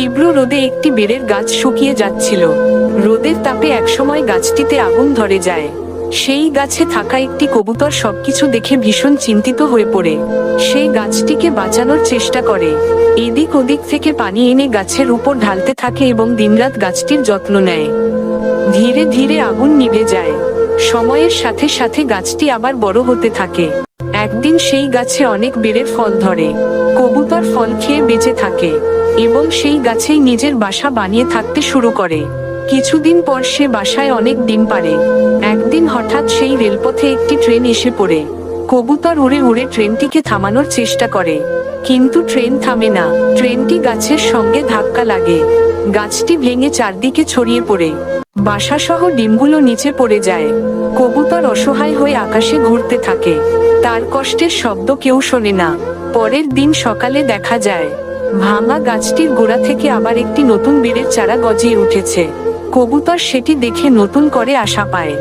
তীব্র রোদে একটি বেড়ের গাছ শুকিয়ে যাচ্ছিল। রোদের তাপে একসময় গাছটিতে আগুন ধরে যায়। সেই গাছে থাকা একটি কবুতর সবকিছু দেখে ভীষণ চিন্তিত হয়ে পড়ে। সেই গাছটিকে বাঁচানোর চেষ্টা করে, এদিক ওদিক থেকে পানি এনে গাছের উপর ঢালতে থাকে এবং দিনরাত গাছটির যত্ন নেয়। ধীরে ধীরে আগুন নিভে যায়। সময়ের সাথে সাথে গাছটি আবার বড় হতে থাকে। একদিন সেই গাছে অনেক বেড়ের ফল ধরে। কবুতর ফল খেয়ে বেঁচে থাকে এবং সেই গাছেই নিজের বাসা বানিয়ে থাকতে শুরু করে। কিছুদিন পর সে বাসায় অনেক ডিম পাড়ে। একদিন হঠাৎ সেই রেলপথে একটি ট্রেন এসে পড়ে। কবুতর উড়ে উড়ে ট্রেনটিকে থামানোর চেষ্টা করে, কিন্তু ট্রেন থামে না। ট্রেনটি গাছের সঙ্গে ধাক্কা লাগে, গাছটি ভেঙে চারদিকে ছড়িয়ে পড়ে। বাসাসহ ডিমগুলো নিচে পড়ে যায়। কবুতর অসহায় হয়ে আকাশে ঘুরতে থাকে, তার কষ্টের শব্দ কেউ শোনে না। পরের দিন সকালে দেখা যায় ভাঙা গাছটির গোড়া থেকে আবার একটি নতুন বেড়ের চারা গজিয়ে উঠেছে। কবুতর সেটি দেখে নতুন করে আশা পায়।